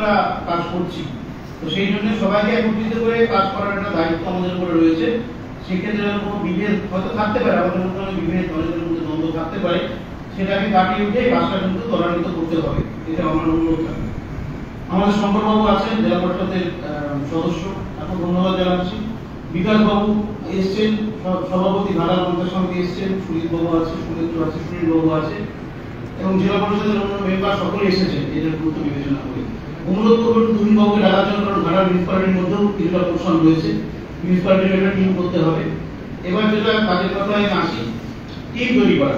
আমরা কাজ করছি। তো সেই জন্য সবাইকে একত্রিত করে কাজ করার একটা দায়িত্ব আমাদের উপরে রয়েছে। সেক্ষেত্রে কোনো বিভেদ হয়তো থাকতে পারে, আমাদের মধ্যে অনেক বিভেদ, অনেকের মধ্যে দ্বন্দ্ব থাকতে পারে, সেটাকে কাটিয়ে উঠে কাজটা কিন্তু ত্বরান্বিত করতে হবে, এটা আমার অনুরোধ থাকবে। আমাদের শঙ্করবাবু আছেন জেলা পরিষদের সদস্য, এখন ধন্যবাদ জানাচ্ছি। বিকাশবাবু এসছেন, সভাপতি ঘাটাল পঞ্চায়েত সমিতি এসছেন, সুজিতবাবু আছে, সুরেন্দ্র আছে, সুনীলবাবু আছে, এবং জেলা পরিষদের অন্য মেম্বার সকলে এসেছেন এটার গুরুত্ব বিবেচনা করে। অনুরোধ করবো দুদিনবাবুকে ডাকার জন্য, কারণ ঘাটাল মিউনিসিপ্যালিটির মধ্যেও কিছুটা পোর্শন রয়েছে, মিউনিসিপ্যালিটির একটা টিম করতে হবে। এবার যেটা কাজের কথায় আসি, টিম তৈরি করা।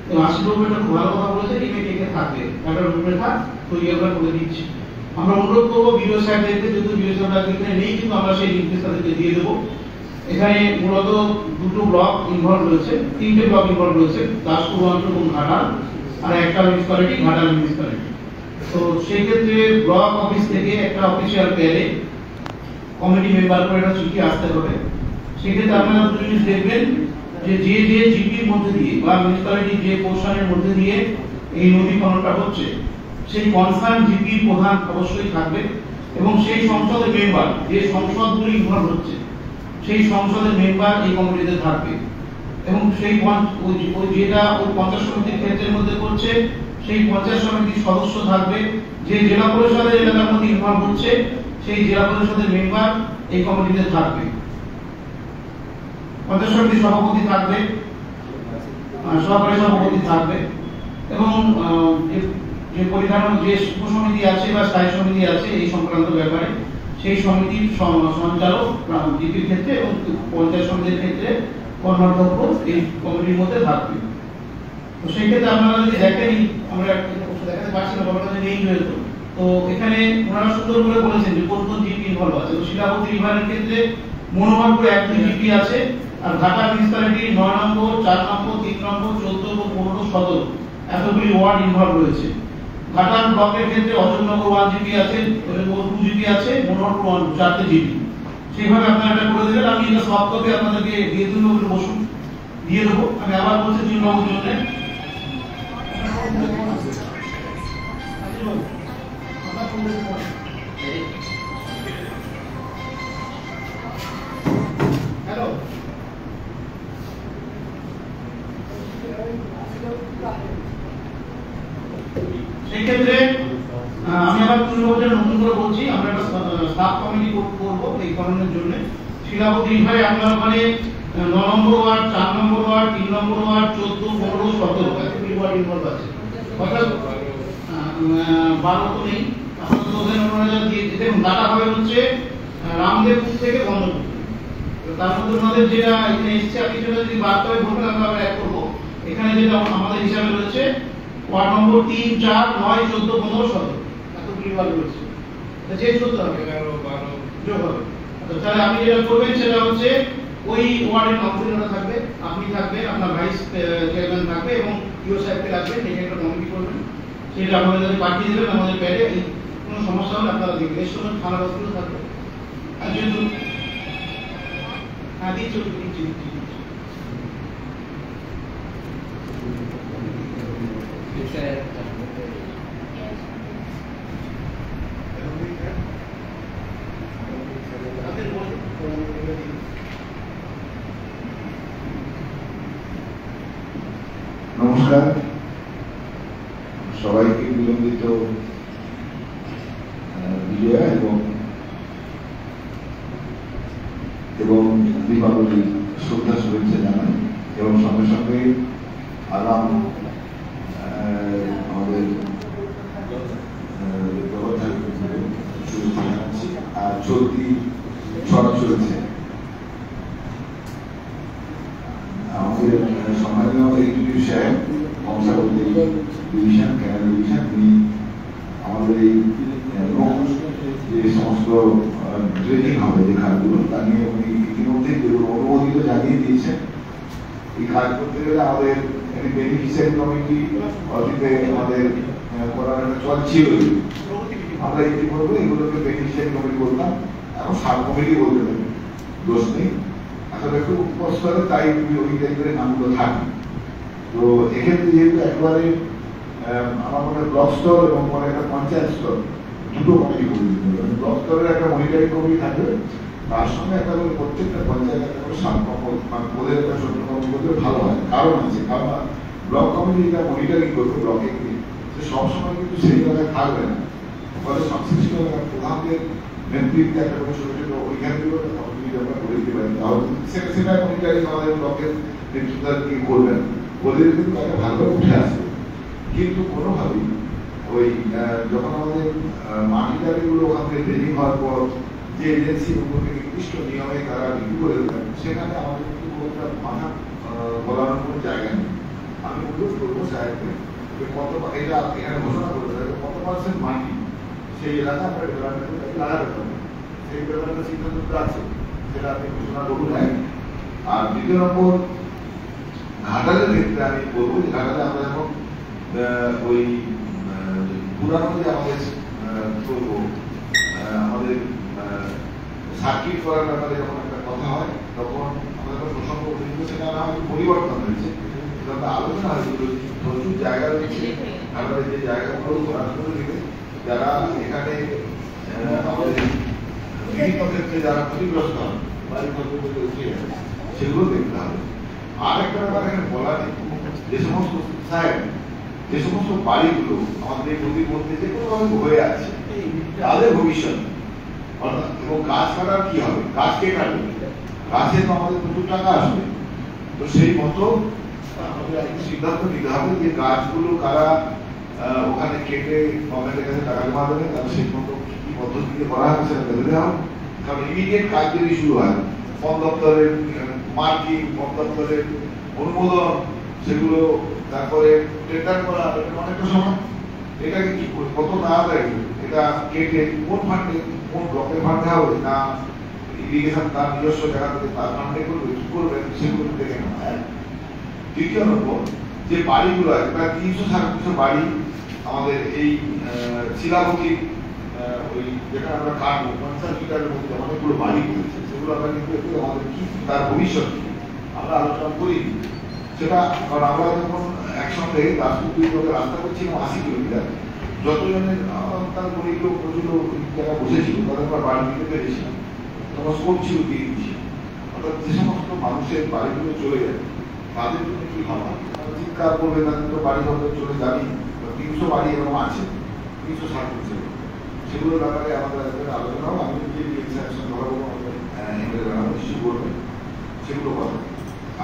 তো আশীর্বাবু একটা খুব ভালো কথা বলেছে, টিমে কে কে থাকবে, একটা রূপরেখা তৈরি আমরা করে দিচ্ছি। আমরা অনুরোধ করবো বিডিও সাহেবদেরকে, যেহেতু বিডিও সাহেবরা এখানে নেই, কিন্তু আমরা সেই নির্দেশ তাদেরকে দিয়ে দেবো। এখানে মূলত দুটো ব্লক ইনভলভ রয়েছে, তিনটে ব্লক ইনভলভ রয়েছে, দাসপুর অঞ্চল এবং ঘাটাল, আর একটা মিউনিসিপ্যালিটি ঘাটাল মিউনিসিপ্যালিটি। তো সেই ক্ষেত্রে ব্লক অফিস থেকে একটা অফিসিয়াল পেয়ারে কমিটি মেম্বার করে একটা চিঠি আসতে হবে। সেক্ষেত্রে আপনারা দুটো জিনিস দেখবেন যে যে যে জিপির মধ্যে দিয়ে বা মিউনিসিপ্যালিটির যে পোর্শনের মধ্যে দিয়ে এই নদী খননটা হচ্ছে, সেই কনসার্ন জিপির প্রধান অবশ্যই থাকবে, এবং সেই সংসদের মেম্বার, যে সংসদগুলি ইনভলভ হচ্ছে সেই সংসদের মেম্বার এই কমিটিতে থাকবে, এবং সেই যেটা ওই পঞ্চায়েত সমিতির ক্ষেত্রের মধ্যে করছে সেই পঞ্চায়েত সমিতির সদস্য থাকবে। যে জেলা পরিষদের এলাকার মধ্যে ইনভলভ হচ্ছে সেই জেলা পরিষদের মেম্বার এই কমিটিতে থাকবে। পঞ্চায়েত সমিতির সভাপতি থাকবে, সহকারী সভাপতি থাকবে, এবং যে পরিচালনা যে উপসমিতি আছে বা স্থায়ী সমিতি আছে এই সংক্রান্ত ব্যাপারে সেই সমিতির সঞ্চালক জিপির ক্ষেত্রে এবং পঞ্চায়েত সমিতির ক্ষেত্রে কর্মাধ্যক্ষ এই কমিটির মধ্যে থাকবে। তো সেই ক্ষেত্রে আপনারা যদি দেখেন, আমরা দেখাতে পারছি না, বড় কাছে নেই যেহেতু, তো এখানে ওনারা সুন্দর করে বলেছেন যে কোন কোন জিপি ইনভলভ আছে। তো শিলাবতী রিভারের ক্ষেত্রে মনোহরপুর 1-2 জিপি আছে, আর ঢাকা মিউনিসিপ্যালিটি 9 নম্বর, 4 নম্বর, 3 নম্বর, 14 এবং 15, 17 এতগুলি ওয়ার্ড ইনভলভ রয়েছে। ঘাটাল ব্লকের ক্ষেত্রে অযোধ্যনগর 1 জিপি আছে, 2 জিপি আছে, মনোহরপুর 1 4টে জিপি। সেইভাবে আপনারা এটা করে দিলেন। আমি এটা সব কপি আপনাদেরকে দিয়ে দিন, বসুন দিয়ে দেবো। আমি আবার বলছি 3 নম্বর জন্য হ্যালো, সেই ক্ষেত্রে আমি আবার 3 নম্বর নতুন করে বলছি, আমরা একটা সাব কমিটি করবো এই কারণের জন্য। শিলাবতী রিভারে আমরা ওখানে 9 নম্বর ওয়ার্ড, 4 নম্বর ওয়ার্ড, 3 নম্বর ওয়ার্ড, 14, 15, 17 এতগুলি ওয়ার্ড ইনভলভ আছে। অর্থাৎ 12 তো নেই, আপনাদের ওখানে দিয়ে দেখুন ডাটা হবে হচ্ছে রামদেবপুর থেকে বন্ধপুর। তার মধ্যে ওনাদের যেটা এখানে এসছে, আপনি সেটা যদি বাদ করে বলবেন আমরা অ্যাড করবো। এখানে যেটা আমাদের হিসাবে রয়েছে ওয়ার্ড নম্বর 3, 4, 9, 14, 15, 17 এতগুলি ওয়ার্ড রয়েছে। যে 14 হবে 11, 12 যোগ হবে। তাহলে আপনি যেটা করবেন সেটা হচ্ছে ওই ওয়ার্ডের কাউন্সিলররা থাকবে, আপনি থাকবেন, আপনার ভাইস চেয়ারম্যান থাকবে, এবং ইও সাহেবকে রাখবেন, এটা একটা কমিটি করবেন। সেটা আমাদের পাঠিয়ে দেবেন আমাদের প্যাডে। কোনো সমস্যা হলে আপনারা দেখবেন। এর সঙ্গে থানা বস্তুও থাকবে। আর যেহেতু দিচ্ছি নমস্কার সবাইকে, বিলম্বিত বিজয়া এবং দীপাবলি শ্রদ্ধা শুভেচ্ছা জানাই, এবং সঙ্গে সঙ্গে আগাম আমাদের শুভেচ্ছা জানাচ্ছি। আর চলতি ছড়া চলছে আমাদের সম্মানীয় এডিটিভ সাহেব কমসাবতী ডিভিশন, কেরালা ডিভিশন, উনি আমাদের এই যে সমস্ত ট্রেনিং হবে যে কাজগুলো তা নিয়ে উনি ইতিমধ্যে অনুমোদিত জানিয়ে দিয়েছেন। এই কাজ করতে গেলে আমাদের বেনিফিশিয়ারি কমিটি অতীতে আমাদের করার একটা চল ছিল, আমরা ইতিমধ্যে এগুলোকে বেনিফিশিয়ারি কমিটি বলতাম, এখন সাব কমিটি বলতে পারি, দোষ নেই। আসলে একটু উপস্তরে তাই ওই টাইপের নামগুলো থাকে। তো এক্ষেত্রে যেহেতু একবারে আমার মনে ব্লক স্তর এবং মনে একটা পঞ্চায়েত স্তর দুটো কমিটি করে দিতে হবে। ব্লক স্তরের একটা মনিটরিং কমিটি থাকবে, তার সঙ্গে একটা করে প্রত্যেকটা পঞ্চায়েত একটা করে ওদের একটা ছোট কমিটি করতে ভালো হয়। কারণ আছে, কারণ ব্লক কমিটি যেটা মনিটরিং করবে ব্লকে গিয়ে, সে সবসময় কিন্তু সেই জায়গায় থাকবে না, ফলে সংশ্লিষ্ট প্রধানদের নেতৃত্বে একটা করে ছোট ছোট ওইখান থেকে কমিটি আমরা করে দিতে পারি, তাহলে সেটা মনিটরিং আমাদের ব্লকের নেতৃত্ব কি করবেন, ওদের কিন্তু একটা ভালো উঠে আসবে। কিন্তু কোনোভাবেই ওই যখন আমাদের মাটিটারিগুলো ওখান থেকে ট্রেনিং হওয়ার পর যে এজেন্সি থেকে নির্দিষ্ট নিয়মে তারা রিভিউ করে দেবেন, সেখানে আমাদের কিন্তু একটা মাথা বলানোর কোনো জায়গা নেই। আমি অনুরোধ করবো সাহেবকে কত এটা এখানে ঘোষণা করতে হবে কত পার্সেন্ট মাটি সেই এলাকা আমরা ডেভেলপমেন্টে লাগাতে হবে, সেই ডেভেলপমেন্টের সিদ্ধান্ত আছে, সেটা আপনি ঘোষণা করুন। আর দ্বিতীয় নম্বর, ঘাটালের ক্ষেত্রে আমি বলবো যে ঘাটালে আমরা যখন ওই পুরানো যে আমাদের করবো আমাদের সার্কিট করার ব্যাপারে যখন একটা কথা হয়, তখন আমাদের প্রসঙ্গ সেটা হয়তো পরিবর্তন হয়েছে, তবে আলোচনা হয়েছিল প্রচুর জায়গা রয়েছে আমাদের যে জায়গাগুলো ঘোরানো দিবে, যারা এখানে আমাদের বিভিন্ন ক্ষেত্রে যারা ক্ষতিগ্রস্ত হয় বাড়ির ক্ষতিগ্রস্ত উঠে যায়, সেগুলো দেখতে হবে। আর একটা ব্যাপার এখানে বলা নেই, যে সমস্ত সাহেব যে সমস্ত বাড়িগুলো আমাদের প্রতিবন্ধী যে কোনোভাবে হয়ে আছে, তাদের ভবিষ্যৎ এবং গাছ কাটার কি হবে, গাছ কে কাটবে, গাছে তো আমাদের প্রচুর টাকা আসবে, তো সেই মতো আমাদের একটা সিদ্ধান্ত নিতে হবে যে গাছগুলো কারা ওখানে কেটে গভর্নমেন্টের কাছে টাকা জমা দেবে, তারা সেই মতো কি পদ্ধতিতে করা হবে সেটা বেঁধে দেওয়া হবে। কারণ ইমিডিয়েট কাজ যদি শুরু হয়, বন দপ্তরের মার্কিং, বন দপ্তরের অনুমোদন, সেগুলো তারপরে টেন্ডার করা, অনেকটা সময় এটাকে কি কত তাড়াতাড়ি এটা কেটে কোন ফান্ডে, কোন ব্লকের ফান্ডে হবে না ইরিগেশন তার নিজস্ব জায়গা থেকে তার ফান্ডে করবে, কি করবে সেগুলো দেখে নেওয়া। দ্বিতীয় নম্বর, যে বাড়িগুলো আছে প্রায় 300-350 বাড়ি আমাদের এই শিলাবতী ওই যেটা আমরা কাটবো 50 মিটারের মধ্যে অনেকগুলো বাড়ি করেছে, সেগুলো আমরা কিন্তু একটু আমাদের কি তার ভবিষ্যৎ আমরা আলোচনা করি সেটা। কারণ আমরা যখন একসঙ্গে দাসপুর রাস্তা করছিলাম 80 কিলোমিটার, যতজনের তার গরিব লোক প্রচুর জায়গা বসেছিল তাদের আমরা বাড়ি দিতে পেরেছিলাম, তখন স্কোপ ছিল দিয়ে দিচ্ছি। অর্থাৎ যে সমস্ত মানুষের বাড়িগুলো চলে যায় তাদের জন্য কি হবে, চিৎকার করবে, তাদের তো বাড়ি ঘর চলে যাবি, 300 বাড়ি এরকম আছে, 360 সেগুলো ব্যাপারে আমাদের আলোচনা হবে। আমি যে নিশ্চয় করবে সেগুলো কথা।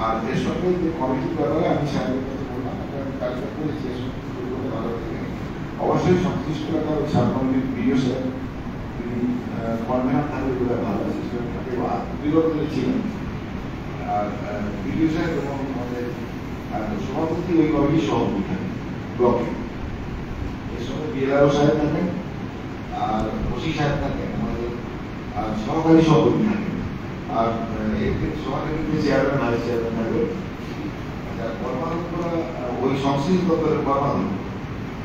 আর এর সঙ্গে যে কমিটির ব্যাপারে আমি সাহেবের কাছে বললাম, কাজটা করেছি, এর সঙ্গে ভালো থেকে অবশ্যই সংশ্লিষ্ট এলাকার ওই সাব কমিটির বিডিও স্যার তিনি কনভেনার থাকবে বলে ভালো সিস্টেম থাকে বা বিরোধ ছিলেন। আর বিডিও সাহেব এবং আমাদের সভাপতি ওই কমিটির সভাপতি থাকেন ব্লকে, এর সঙ্গে বিএলআরও সাহেব থাকেন আর ওসি সাহেব থাকেন আমাদের, আর সহকারী সভাপতি থাকেন, আর সভাপতি চেয়ারম্যান ভাইস চেয়ারম্যান থাকবে। কর্মাধ্যক্ষরা ওই সংশ্লিষ্ট দপ্তরের কর্মাধ্যক্ষ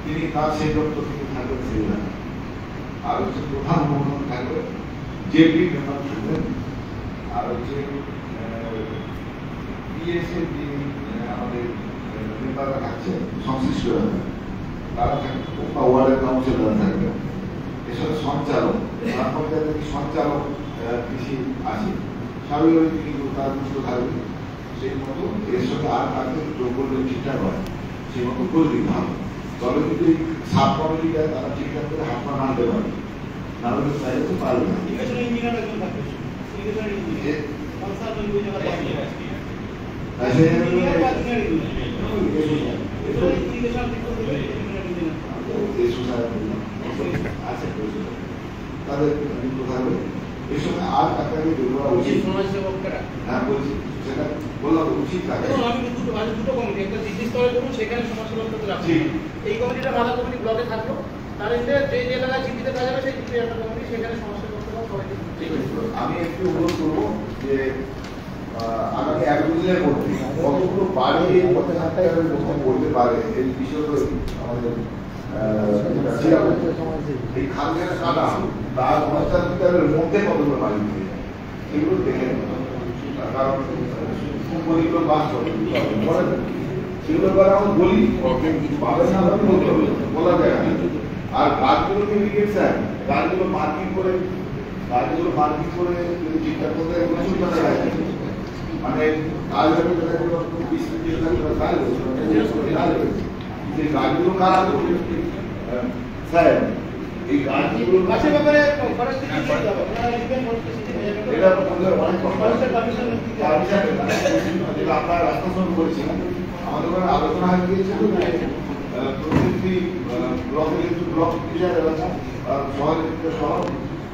তিনি তার সেই দপ্তর থেকে থাকবেন সেই এলাকা, আর হচ্ছে প্রধান উপপ্রধান থাকবে, জেপি মেম্বার থাকবেন, আর হচ্ছে বিএসএফ যিনি আমাদের মেম্বাররা থাকছেন সংশ্লিষ্ট এলাকা তারা থাকবে, বা ওয়ার্ডের কাউন্সিলররা থাকবে, এসব সঞ্চালক গ্রাম পঞ্চায়েতের কি সঞ্চালক কৃষি আছে স্বাভাবিকভাবে কিন্তু তার দুষ্ট থাকবে, সেই মতো এর সঙ্গে আর কাকে যোগ করলে ঠিকঠাক হয় সেই মতো করে দিতে হবে। তবে যদি সাব কমিটি দেয় তারা ঠিকঠাক করে হাত পা নাড়তে পারবে, না হলে চাইলে তো পারবে না। তাদের থাকবে এর সঙ্গে আর কাকে যোগ করা উচিত, হ্যাঁ বলছি সেটা বললাম উচিত থাকে। দুটো কমিটি, একটা জিডি স্তরে করুন, সেখানে সমাজসেবকদের রাখুন, এই কমিটিটা বাধা কমিটি ব্লকে থাকলো, তার যে যে এলাকায় জিডিতে কাজ হবে সেই জিডি একটা কমিটি, সেখানে সমাজসেবকরা সবাইকে। আমি একটু অনুরোধ করবো যে আগামী 1 দিনের মধ্যে কতগুলো বাড়ি করতে পারে এই বিষয়টা আমাদের এই খালঘেরা কাটা তার 50 মিটারের মধ্যে কতগুলো বাড়ি হয়ে যায় এগুলো দেখে কারণ গরিব লোক বাস করে সেগুলো আমরা বলি পাবেন না বলতে হবে, বলা যায় না। আর কাজগুলোকে লিখেছে গাড়িগুলো পার্কিং করে যদি ঠিকঠাক করতে মানে কাজ হবে যে গাড়িগুলো কারা করবে স্যার, এই গাড়িগুলো ব্যাপারে এটা অনেক যেটা আপনারা রাস্তা শুরু করেছিলেন, আমাদের ওখানে আলোচনা হয়ে গিয়েছিল যে প্রত্যেকটি ব্লকের কিন্তু ব্লক টিচার এলাকা শহরের শহর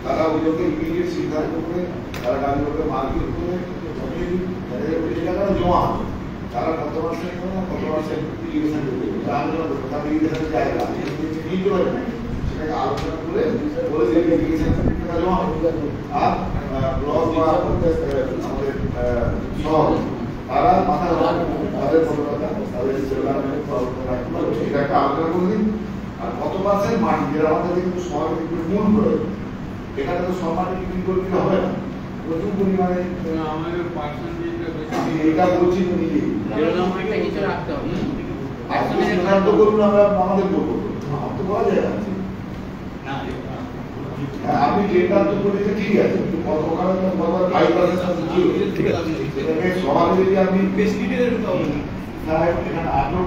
তারা ওইগুলোকে ইমিডিয়েট সিদ্ধান্ত করে তারা গাড়িগুলোকে মার্কেট করে জমা হবে, তারা কত মাসের ইরিগেশন করবে আলোচনা করবে, তাদের ইরিগেশনের জায়গা নিতে পারে না সেটাকে আলোচনা করে বলে যে ইরিগেশন জমা হবে। আর ব্লক বা আমাদের শহর তারা মাথা তাদের কত টাকা তাদের এটা একটা আলোচনা করে দিন। আর কত পার্সেন্ট মাটি যেটা আমাদের কিন্তু শহরে কিন্তু মূল করে এখানে তো সব মাটি বিক্রি করে দিতে হবে না, প্রচুর পরিমাণে আমাদের পার্সেন্টেজটা আমি এটা বলছি তো নিজে কিছু রাখতে হবে। আপনি সিদ্ধান্ত করুন, আমরা আমাদের বলবো আমার তো বলা যায় না। আপনি সিদ্ধান্ত করেছে ঠিক আছে, কিন্তু ওখানে তো 5% ছিল, এটাকে সমাজে যদি আপনি বেশ ডিটেইলে ঢুকাবো। সাহেব এখানে 18